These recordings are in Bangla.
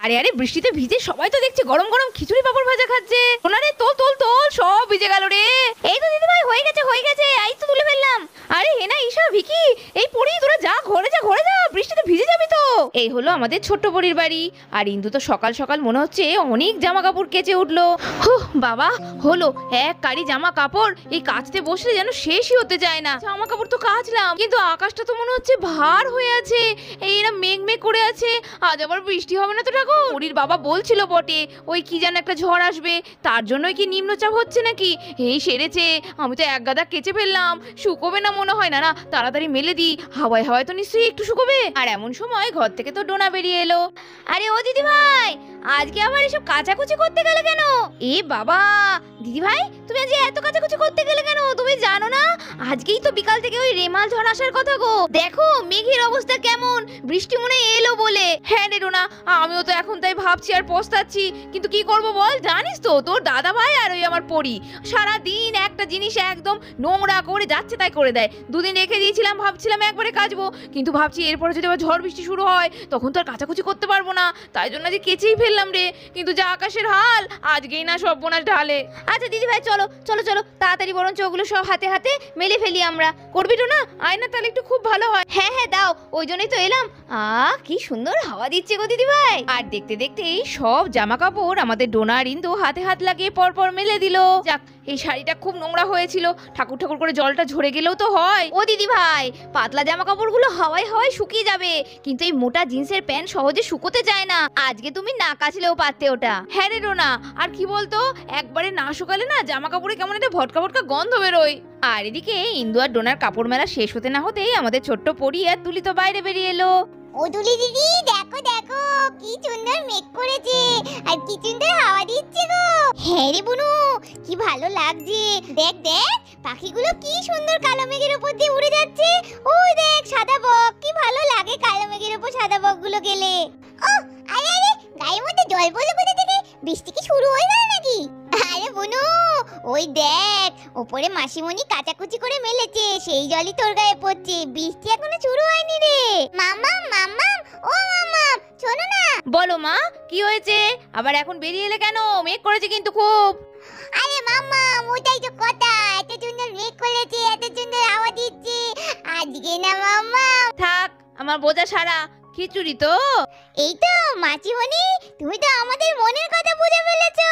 আরে আরে বৃষ্টিতে ভিজে সবাই তো দেখছি গরম গরম খিচুড়ি পাপড় ভাজা খাচ্ছে। সোনারে তোল তোল তোল, সব ভিজে গেল রে। এই তো দিদি ভাই হয়ে গেছে, এই তো তুলে ফেললাম। আরে হেনা, ঈশা, ভিকি, এই পড়ি তোরা যা ঘরে যা, বৃষ্টিতে ভিজে যাবি তো। এই হলো আমাদের ছোট্ট পরির বাড়ি। আর ইন্দু তো সকাল সকাল মনে হচ্ছে অনেক জামা কাপড় কেচে উঠলো। বাবা, হলো এক কারি জামা কাপড়, এই কাচতে বসলে যেন শেষই হতে চায় না। জামা কাপড় তো কাচলাম, কিন্তু আকাশটা তো মনে হচ্ছে ভার হয়ে আছে, এইরা মেঘ মেঘ করে আছে। আজ আবার বৃষ্টি হবে না তো ঠাকুর? পরির বাবা বলছিল বটে ওই কি যেন একটা ঝড় আসবে, তার জন্যই কি নিম্নচাপ হচ্ছে নাকি? এই সেরেছে, আমি তো এক গাদা কেচে ফেললাম, শুকোবে না মনে হয়। না না, তাড়াতাড়ি মেলে দি, হাওয়ায় হাওয়ায় তো নিশ্চয়ই একটু শুকোবে। আর এমন সময় ঘর থেকে তো ডোনা বেরিয়ে এলো। আরে ও দিদি ভাই, আজকে আবার এসব কাচাকুচি করতে গেলে কেন? এ বাবা, দিদি ভাই তুমি আজ এত কাচাকুচি করতে গেলে কেন? তুমি জানো না আজকেই তো বিকাল থেকে ওই রেমাল ঝড় আসার কথা গো। দেখো মেঘের অবস্থা কেমন, বৃষ্টি মনে এলো বলে। হ্যাঁ রে ডোনা, আমিও তো এখন তাই ভাবছি আর পস্তাচ্ছি, কিন্তু কি করব বল? জানিস তো তোর দাদা ভাই আর ওই আমার পরি সারা দিন একটা জিনিস একদম নোংরা করে যাচ্ছে তাই করে দেয়। দুদিন রেখে দিয়েছিলাম, ভাবছিলাম একবারে কাচবো, কিন্তু ভাবছি এরপরে যদি আবার ঝড় বৃষ্টি শুরু হয় তখন তো আর কাচাকুচি করতে পারবো না, তাই জন্য যে কেচেই ফেললাম রে। কিন্তু যা আকাশের হাল, আজকেই না সর্বনাশ ঢালে। আচ্ছা দিদি ভাই চলো চলো চলো, তাড়াতাড়ি বরঞ্চ ওগুলো সব হাতে হাতে মেলে ফেলি আমরা। করবি তো না? আয় না, তাহলে একটু খুব ভালো হয়। হ্যাঁ হ্যাঁ দাও, ওই জন্যই তো এলাম। কি সুন্দর হাওয়া দিচ্ছে গো দিদি ভাই। আর দেখতে দেখতে সব জামা কাপড় আমাদের ডোনা আর ইন্দু হাতে হাত লাগিয়ে পরপর মেলে দিল। যাক, এই শাড়িটা খুব নোংরা হয়েছিল, ঠাকুর ঠাকুর করে জলটা ঝরে গেলেও তো হয়। ও দিদি ভাই, পাতলা জামা কাপড়গুলো হাওয়ায় হাওয়ায় শুকিয়ে যাবে, কিন্তু এই মোটা জিন্সের প্যান্ট সহজে শুকোতে চায় না। আজকে তুমি না কাচলেও পারতে ওটা। হ্যাঁ রে ডোনা, আর কি বলতো, একবারে না শুকালে না জামা কাপড়ে কেমন একটা ভটকা ভটকা গন্ধ বেরোয়। আর এদিকে ইন্দু আর ডোনার কাপড় মেলা শেষ হতে না হতেই আমাদের ছোট্ট পরি আর তুলি তো বাইরে বেরিয়ে এলো। ও তুলি দিদি, দেখো দেখো কি সুন্দর মেঘ করেছে আর কি সুন্দর হাওয়া দিচ্ছে গো। হ্যাঁ রে বুনু, কি ভালো লাগছে। দেখ দেখ, পাখিগুলো কি সুন্দর কালো মেঘের উপর দিয়ে উড়ে যাচ্ছে। ওই দেখ সাদা বক, কি ভালো লাগে কালো মেঘের উপর সাদা বকগুলো গেলে। ও আরে আরে, গায়ের মধ্যে জল পড়লো কোথা থেকে? বৃষ্টি কি শুরু হয়ে গেল নাকি? আরে বুনু, ওই দেখ ওপরে মাসিমণি কাচাকুচি করে মেলেছে, সেই জলই তোর গায়ে পড়ছে। বৃষ্টি এখনো শুরু হয়নি রে। মামা মামা, ও মামা শোনো না। বলো মা, কি হয়েছে? আবার এখন বেরিয়ে এলে কেন? মেঘ করেছে কিন্তু খুব। আরে মামা, ওটাই তো কথা, এত সুন্দর মেঘ করেছে, এত সুন্দর হাওয়া দিচ্ছে আজকে না মামা। থাক, আমার বোঝা সারা। খিচুড়ি তো। এই তো মাসিমণি, তুমি তো আমাদের মনের কথা বুঝে ফেলেছো।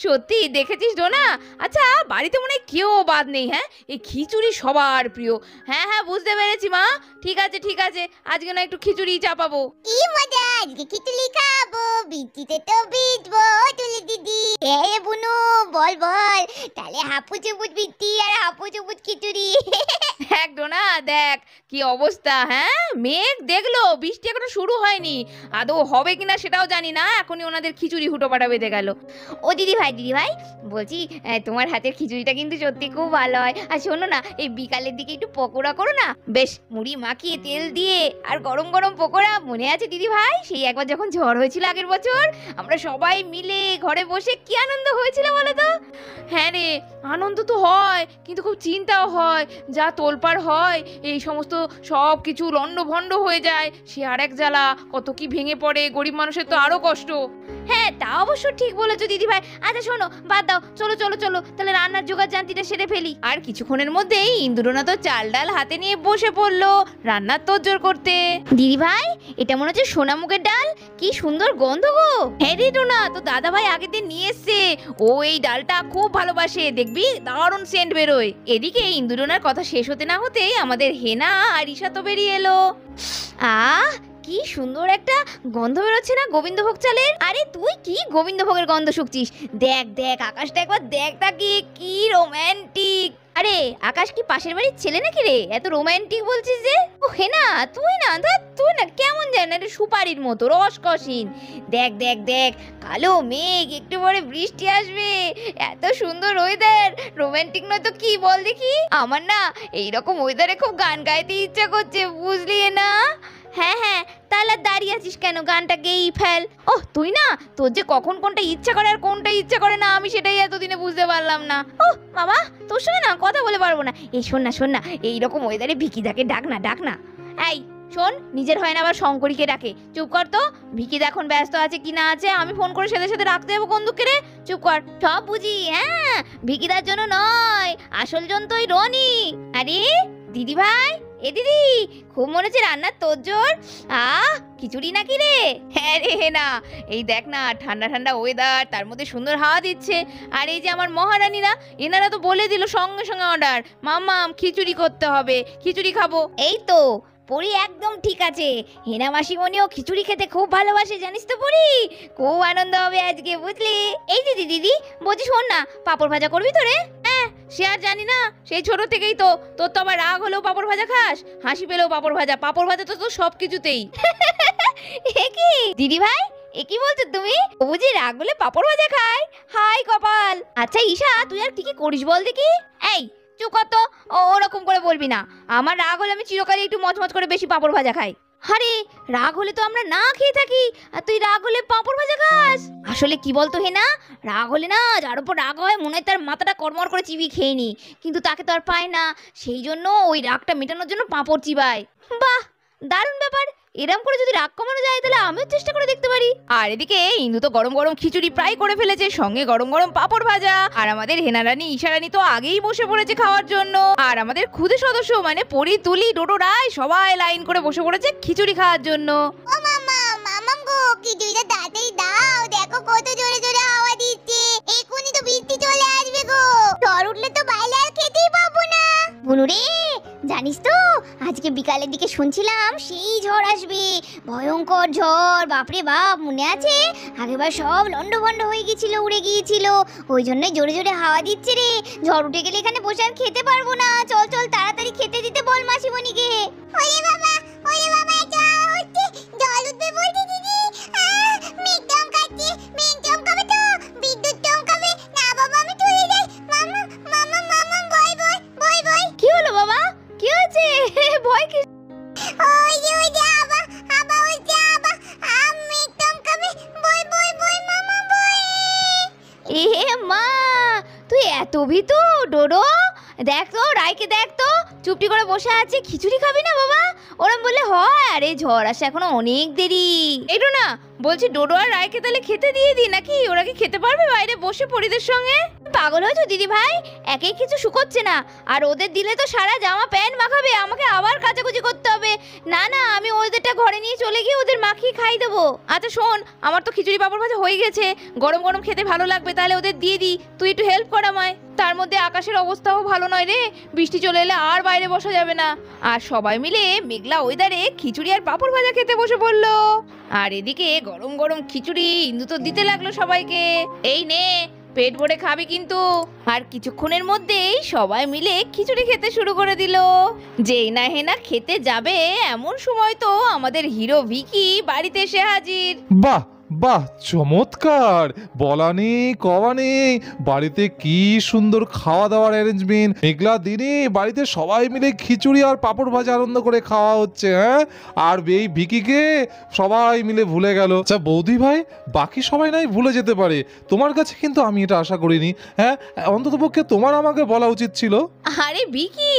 সত্যি দেখেছিস ডোনা? আচ্ছা, বাড়িতে মনে হয় কেউ বাদ নেই। হ্যাঁ, এই খিচুড়ি সবার প্রিয়। হ্যাঁ হ্যাঁ, বুঝতে পেরেছি মা। ঠিক আছে ঠিক আছে, আজকে না একটু খিচুড়ি চাপাবো। কি মজা, আজকে খিচুড়ি খাবো, বৃষ্টিতে তো ভিজবো। তুলি দিদি এ বুনু, বল বল, তাহলে হাফু চুপুচ বৃষ্টি আর হাফু চুপুচ খিচুড়ি। দেখ ডোনা, দেখ কি অবস্থা। হ্যাঁ, মেঘ দেখলো, বৃষ্টি এখনো শুরু হয়নি, আদৌ হবে কিনা সেটাও জানি না। এখনই ওনাদের খিচুড়ি হুটোপাটা বেঁধে গেল। ও দিদি ভাই বলছি, তোমার হাতের খিচুড়িটা কিন্তু সত্যি খুব ভালো হয়। আর শোনো না, এই বিকালের দিকে একটু পকোড়া করো না, বেশ মুড়ি মাখিয়ে তেল দিয়ে, আর গরম গরম পকোড়া। মনে আছে দিদি ভাই, সেই একবার যখন ঝড় হয়েছিল আগের বছর, আমরা সবাই মিলে ঘরে বসে কি আনন্দ হয়েছিল বলো তো? হ্যাঁ রে, আনন্দ তো হয়, কিন্তু খুব চিন্তাও হয়। যা তোলপাড় হয়, এই সমস্ত সব কিছু লন্ডভন্ড হয়ে যায়, সে আরেক জ্বালা। কত কি ভেঙে পড়ে, গরিব মানুষের তো আরো কষ্ট। হ্যাঁ, তা অবশ্য ঠিক বলেছো দিদি ভাই। আচ্ছা শোনো, বাদ দাও, চলো চলো চলো, তাহলে রান্নার জোগাড় জান্তিটা সেরে ফেলি। আর কিছুক্ষণের মধ্যেই ইন্দুরনা তো চাল ডাল হাতে নিয়ে বসে পড়লো রান্নার তোড়জোড় করতে। দিদি ভাই, এটা মনে হচ্ছে সোনামুগের ডাল, কি সুন্দর গন্ধ গো। হ্যাঁ রে ডোনা, তো দাদা ভাই আগের দিন নিয়ে এসছে, ও এই ডালটা খুব ভালোবাসে, দেখবি দারুণ সেন্ট বেরোয়। এদিকে ইন্দুরনার কথা শেষ হতে না হতেই আমাদের হেনা আর ঈশা তো বেরিয়ে এলো। কি সুন্দর একটা গন্ধ বেরোচ্ছে না গোবিন্দভোগ চালের? আরে তুই কি গোবিন্দভোগের গন্ধ শুকছিস? দেখ দেখ, আকাশটা একবার দেখ, তাকি কি রোম্যান্টিক। আরে আকাশ কি পাশের বাড়ির ছেলে নাকি রে, এত রোম্যান্টিক বলছিস যে? ও হেনা, তুই না কেমন জানি না, সুপারির মতো রসকসীন। দেখ দেখ দেখ, কালো মেঘ, একটু পরে বৃষ্টি আসবে, এত সুন্দর ওয়েদার, রোম্যান্টিক নয় তো কি বল দেখি? আমার না এইরকম ওয়েদারে খুব গান গাইতে ইচ্ছা করছে, বুঝলি না? হ্যাঁ হ্যাঁ, তাহলে দাঁড়িয়ে আছিস কেন, গানটা গেয়েই ফেল। ও তুই না, তোর যে কখন কোনটা ইচ্ছা করে আর কোনটা ইচ্ছা করে না, আমি সেটাই এতদিনে বুঝতে পারলাম না। ও বাবা, তোর সঙ্গে না কথা বলে পারবো না। এই শোন না, এইরকম ওয়েদারে ভিকিদাকে ডাক না। এই শোন, নিজের হয় না আবার শঙ্করীকে ডাকে। চুপ কর তো। ভিকিদা এখন ব্যস্ত আছে কি না আছে আমি ফোন করে সাথে সাথে রাখতে যাবো কোন দুঃখে রে? চুপ কর। সব বুঝি, হ্যাঁ, ভিকিদার জন্য নয়, আসল জন তো ওই রনি। আরে দিদি ভাই, এ দিদি, খুব মনে হচ্ছে রান্নার তোরজোর। খিচুড়ি নাকি রে? হ্যাঁ রে না, এই দেখ না, ঠান্ডা ঠান্ডা ওয়েদার, তার মধ্যে সুন্দর হাওয়া দিচ্ছে। আর এই যে আমার মহারানীরা, এনারা তো বলে দিল সঙ্গে সঙ্গে অর্ডার, মাম্মাম খিচুড়ি করতে হবে, খিচুড়ি খাবো। এই তো পরি একদম ঠিক আছে। হেনা মাসিমণিও খিচুড়ি খেতে খুব ভালোবাসে, জানিস তো পরি? খুব আনন্দ হবে আজকে, বুঝলি? এই দিদি দিদি বলছি, শোন না, পাঁপড় ভাজা করবি তো রে? হ্যাঁ, সে আর জানি না, সেই ছোট থেকেই তো তোর তো আবার রাগ হলেও পাঁপড় ভাজা খাস, হাসি পেলেও পাঁপড় ভাজা তো তোর সব কিছুতেই। এ কি দিদি ভাই, এ কি বলছো তুমি? ও বুঝি রাগ হলে পাঁপড় ভাজা খায়? হাই কপাল। আচ্ছা ঈশা, তুই আর কি কি করিস বল দেখি? এই চুপ কর তো, ওরকম করে বলবি না। আমার রাগ হলে আমি চিরকালই একটু মচমচ করে বেশি পাঁপড় ভাজা খাই। আরে রাগ হলে তো আমরা না খেয়ে থাকি, আর তুই রাগ হলে পাঁপড় ভাজা খাস? আসলে কি বলতো হেনা, রাগ হলে না যার উপর রাগ হয় মনে হয় তার মাথাটা কড়মড় করে চিবিয়ে খেয়ে নি, কিন্তু তাকে তো আর পায় না, সেই জন্য ওই রাগটা মেটানোর জন্য পাঁপড় চিবায়। বাহ, দারুণ ব্যাপার। এরম করে যদি রাগ কমানো যায় তাহলে আমিও চেষ্টা করে দেখতে পারি। আর এদিকে ইন্দু তো গরম গরম খিচুড়ি প্রায় করে ফেলেছে, সঙ্গে গরম গরম পাঁপড় ভাজা। আর আমাদের হেনা রানী, ঈশা রানী তো আগেই বসে পড়েছে খাওয়ার জন্য। আর আমাদের ক্ষুদে সদস্য মানে পরি, তুলি, ডোডো, রায় সবাই লাইন করে বসে পড়েছে খিচুড়ি খাওয়ার জন্য। ও মামা, মামাম গো, খিচুড়িটা তাড়াতাড়ি দাও, দেখো কত জোরে জোরে হাওয়া দিচ্ছে, এক্ষুনি তো বৃষ্টি চলে আসবে গো, ঝড় উঠলে তো বাইরে আর খেতেই পাবো না। বুনু রে, জানিস তো আজকে বিকালের দিকে শুনছিলাম সেই ঝড় আসবে, ভয়ঙ্কর ঝড়, বাপরে বাপ, মনে আছে? আগেবার সব লন্ডভন্ড হয়ে গিয়েছিল, উড়ে গিয়েছিল, ওই জন্যই জোরে জোরে হাওয়া দিচ্ছে রে। ঝড় উঠে গেলে এখানে বসে আর খেতে পারবো না, চল চল তাড়াতাড়ি খেতে দিতে বল মাসিমণিকে। ওরে বাবা, ওরে বাবা, ঝড় উঠছে, জল উঠবে বলছে দিদি। মেঘ চমকাচ্ছে, মেঘ চমকাবে তো, বিদ্যুৎ চমকাবে না বাবা, আমি চলে যাই। মামা মামা মামা, ভয় ভয় ভয় ভয়। কি হলো বাবা, কি হয়েছে? ভয় কি? ওই যে আবা আবা, ওই যে আবা, মেঘ চমকাবে, ভয় ভয় ভয় মামা, ভয়। এ মা, তুই এত ভীতু ডোডো? দেখ তো রাইকে, দেখ তো চুপটি করে বসে আছে, খিচুড়ি খাবি না বাবা? ওরম বললে হয়? আরে ঝড় আসে এখনো অনেক দেরি। এইটো না, বলছি ডোডো আর রাইকে তাহলে খেতে দিয়ে দি নাকি? ওরা কি খেতে পারবে বাইরে বসে পরিদের সঙ্গে? পাগল হয়েছো দিদি ভাই, একেই কিছু শুকোচ্ছে না, আর ওদের দিলে তো সারা জামা প্যান্ট মাখাবে, আমাকে আবার কাচাকুচি করতে হবে। না না, আমি ওদেরটা ঘরে নিয়ে চলে গিয়ে ওদের মাখিয়ে খাই দেবো। আচ্ছা শোন, আমার তো খিচুড়ি পাঁপড় ভাজা হয়ে গেছে, গরম গরম খেতে ভালো লাগবে, তাহলে ওদের দিয়ে দি, তুই একটু হেল্প কর আমায়। তার মধ্যে আকাশের অবস্থাও ভালো নয় রে, বৃষ্টি চলে এলে আর বাইরে বসা যাবে না। আর সবাই মিলে মেঘলা ওয়েদারে খিচুড়ি আর পাঁপড় ভাজা খেতে বসে পড়লো। আর এদিকে গরম গরম খিচুড়ি ইন্দু তো দিতে লাগলো সবাইকে, এই নে পেট ভরে খাবি কিন্তু। আর কিছুক্ষণের মধ্যেই সবাই মিলে খিচুড়ি খেতে শুরু করে দিল। যেই না হেনা খেতে যাবে এমন সময় তো আমাদের হিরো ভিকি বাড়িতে এসে হাজির। বাহ বাহ, চমৎকার, বলা নেই কওয়া নেই, বাড়িতে কি সুন্দর খাওয়া দাওয়ার অ্যারেঞ্জমেন্ট, মেঘলা দিনে বাড়িতে সবাই মিলে খিচুড়ি আর পাঁপড় ভাজা আনন্দ করে খাওয়া হচ্ছে। হ্যাঁ, আর এই ভিকিকে সবাই মিলে ভুলে গেল। আচ্ছা বৌদি ভাই, বাকি সবাই নাই ভুলে যেতে পারে, তোমার কাছে কিন্তু আমি এটা আশা করিনি। হ্যাঁ, অন্ততপক্ষে তোমার আমাকে বলা উচিত ছিল। আরে ভিকি,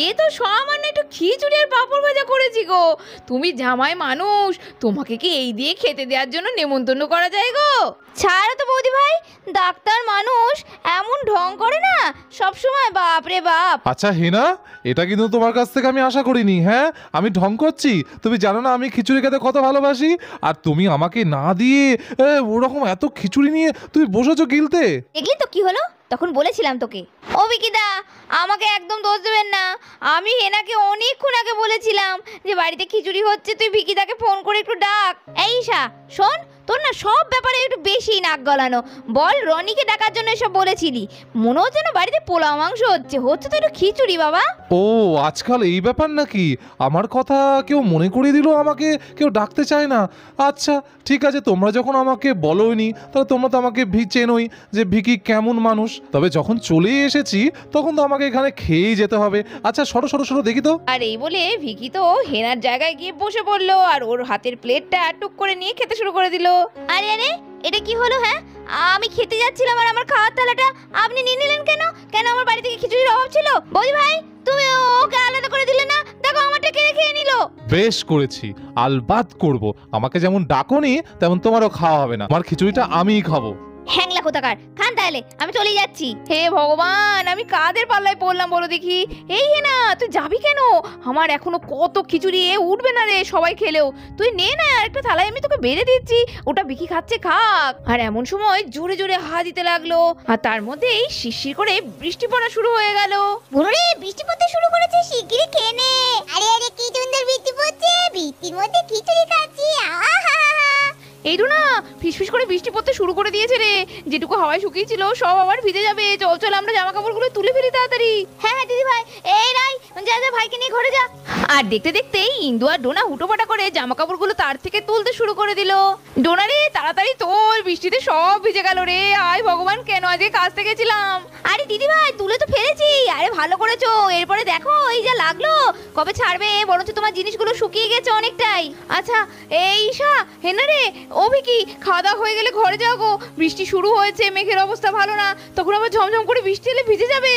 এ তো সামান্য একটু খিচুড়ি আর পাঁপড় ভাজা করেছি গো, তুমি জামাই মানুষ, তোমাকে কি এই দিয়ে খেতে দেওয়ার জন্য নেমন্তন্ন করা যায় গো? ছাড়ো তো বৌদি ভাই, ডাক্তার মানুষ এমন ঢং করে না সব সময়, বাপ রে বাপ। আচ্ছা হেনা, এটা কিন্তু তোমার কাছ থেকে আমি আশা করিনি। হ্যাঁ, আমি ঢং করছি? তুমি জানো না আমি খিচুড়ি খেতে কত ভালোবাসি, আর তুমি আমাকে না দিয়ে ওরকম এত খিচুড়ি নিয়ে তুমি বসেছো গিলতে। দেখলি তো কি হলো, তখন বলেছিলাম তোকে। ও বিকিদা, আমাকে একদম দোষ দেবেন না, আমি হেনাকে অনেকক্ষণ আগে বলেছিলাম যে বাড়িতে খিচুড়ি হচ্ছে, তুই ভিকিদাকে ফোন করে একটু ডাক। এই ঈশা শোন, তোর না সব ব্যাপারে একটু বেশি নাক গলানো, বল রনিকে ডাকার জন্য এসব বলেছিলি, মনে হচ্ছে না বাড়িতে পোলাও মাংস হচ্ছে, হচ্ছে তো একটু খিচুড়ি বাবা। ও আজকাল এই ব্যাপার নাকি? আমার কথা কেউ মনে করিয়ে দিল, আমাকে কেউ ডাকতে চায় না। আচ্ছা ঠিক আছে, তোমরা যখন আমাকে বলোইনি তাহলে তোমরা তো আমাকে চেনোই যে ভিকি কেমন মানুষ, তবে যখন চলে এসেছি তখন তো আমাকে এখানে খেয়েই যেতে হবে। আচ্ছা সরো সরো সরো দেখি তো। আর এই বলে ভিকি তো হেনার জায়গায় গিয়ে বসে পড়লো, আর ওর হাতের প্লেটটা টুক করে নিয়ে খেতে শুরু করে দিল। আরে আরে, এটা কি হলো? হ্যাঁ, আমি খেতে যাচ্ছিলাম আর আমার খাওয়ার থালাটা আপনি নিয়ে নিলেন কেন? কেন আমার বাড়ি থেকে খিচুড়ির অভাব ছিল? বৌদি ভাই, তুমি ওকে আলাদা করে দিলে না? দেখো আমারটা কে খেয়ে নিল। বেশ করেছি, আলবাত করব। আমাকে যেমন ডাকোনি তেমন তোমারও খাওয়া হবে না। আমার খিচুড়িটা আমিই খাবো। হ্যাংলা কোথাকার, খান তাহলে, আমি চলে যাচ্ছি। হে ভগবান, আমি কাদের পাল্লায় পড়লাম বলো দেখি। এই হেনা, তুই যাবি কেন? আমার এখনো কত খিচুড়ি উঠবে না রে সবাই খেলেও। তুই নে না, আরেকটা থালায় আমি তোকে বেড়ে দিচ্ছি, ওটা বিকি খাচ্ছে খাক। আর এমন সময় জোরে জোরে হা দিতে লাগলো, আর তার মধ্যেই শিরশির করে বৃষ্টি পড়া শুরু হয়ে গেল। বুনুরে, বৃষ্টি পড়তে শুরু করেছে, শিগগিরই খেয়ে নে। আরে আরে, কি সুন্দর বৃষ্টি পড়ছে, বৃষ্টির মধ্যে খিচুড়ি খাচ্ছি। আহা, এই না, ফিসফিস করে বৃষ্টি পড়তে শুরু করে দিয়েছে রে। যেটুকু হাওয়ায় শুকিয়েছিল সব আবার ভিজে যাবে। চল চল, আমরা জামা কাপড়গুলো তুলে ফেলি তাড়াতাড়ি। হ্যাঁ হ্যাঁ দিদি ভাই, এই রাই, যা যা, ভাইকে নিয়ে ঘরে যা। আর দেখতে দেখতেই ইন্দু আর ডোনা হুটোপাটা করে জামা কাপড়গুলো তার থেকে তুলতে শুরু করে দিল। ডোনা রে, তাড়াতাড়ি তোল, বৃষ্টিতে সব ভিজে গেল রে। আয় ভগবান, কেন আজকে কাজতে গেছিলাম। আরে দিদি ভাই, তুলে তো ফেলেছি। আরে ভালো করেছো, এরপরে দেখো এই যা লাগলো, কবে ছাড়বে, বরঞ্চ তোমার জিনিসগুলো শুকিয়ে গেছে অনেকটাই। আচ্ছা এই ঈশা, হেনা রে, ও ভিকি, খাওয়া দাওয়া হয়ে গেলে ঘরে যাও গো। বৃষ্টি শুরু হয়েছে, মেঘের অবস্থা ভালো না, তখন আবার ঝমঝম করে বৃষ্টি এলে ভিজে যাবে।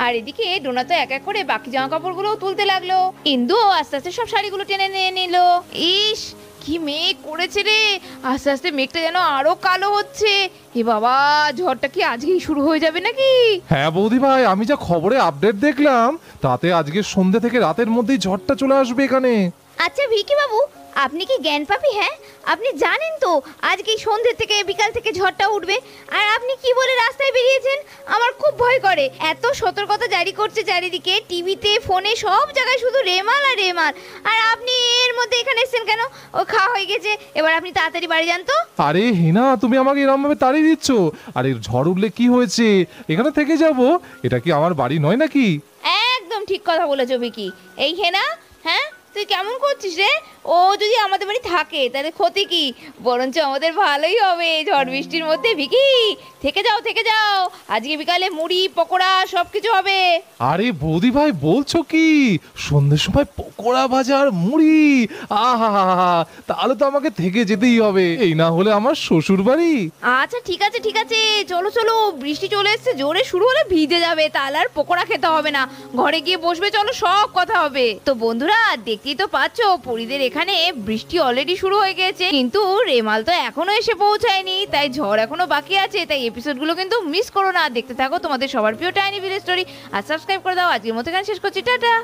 আর এদিকে ডোনা তো এক এক করে বাকি জামা কাপড়গুলো তুলতে লাগলো। ইন্দু আস্তে আস্তে সব শাড়িগুলো টেনে নিয়ে নিল। ইস, কি মেঘ করেছে রে। আস্তে আস্তে মেঘটা যেন আরো কালো হচ্ছে। এ বাবা, ঝড়টা কি আজকেই শুরু হয়ে যাবে নাকি? হ্যাঁ বৌদি ভাই, আমি যা খবরে আপডেট দেখলাম তাতে আজকে সন্ধ্যে থেকে রাতের মধ্যেই ঝড়টা চলে আসবে এখানে। আচ্ছা ভিকি বাবু, আপনি কি জ্ঞান পাপি? হ্যাঁ, আপনি জানেন তো আজকে সন্ধ্যে থেকে বিকাল থেকে ঝড়টা উঠবে, আর আপনি কি বলে রাস্তায় বেরিয়েছেন? আমার খুব ভয় করে। এত সতর্কতা জারি করছে চারিদিকে, টিভিতে, ফোনে, সব জায়গায় শুধু রেমাল আর রেমাল, আর আপনি এর মধ্যে এখানে এসেছেন কেন? ও খাওয়া হয়ে গেছে, এবার আপনি তাড়াতাড়ি বাড়ি যান তো। আরে হিনা, তুমি আমাকে এরকম ভাবে তাড়িয়ে দিচ্ছ। আরে ঝড় উঠলে কি হয়েছে, এখানে থেকে যাব। এটা কি আমার বাড়ি নয় নাকি? একদম ঠিক কথা বলেছো ভিকি। এই হেনা, হ্যাঁ তুই কেমন করছিস রে? ও যদি আমাদের বাড়ি থাকে তাহলে ক্ষতি কি? বরঞ্চ আমাদের ভালোই হবে ঝড় বৃষ্টির মধ্যে। ভিকি, থেকে যাও থেকে যাও, আজকে বিকালে মুড়ি পকোড়া সব কিছু হবে। আরে বৌদি ভাই, বলছো কি? সন্ধ্যের সময় পকোড়া ভাজা আর মুড়ি, আহা, তাহলে তো আমাকে থেকে যেতেই হবে। এই না হলে আমার শ্বশুর বাড়ি। আচ্ছা ঠিক আছে ঠিক আছে, চলো চলো, বৃষ্টি চলে এসেছে, জোরে শুরু হলে ভিজে যাবে, তাহলে আর পকোড়া খেতে হবে না, ঘরে গিয়ে বসবে, চলো সব কথা হবে। তো বন্ধুরা, দেখতেই তো পাচ্ছ পরিদের এখানে বৃষ্টি অলরেডি শুরু হয়ে গেছে, কিন্তু রেমাল তো এখনো এসে পৌঁছায়নি, তাই ঝড় এখনো বাকি আছে। তাই এপিসোডগুলো কিন্তু মিস করো না, দেখতে থাকো তোমাদের সবার প্রিয় টাইনি ভিলেজ স্টোরি। আর সাবস্ক্রাইব করে দাও। আজকের মতো এখানে শেষ করছি, টাটা।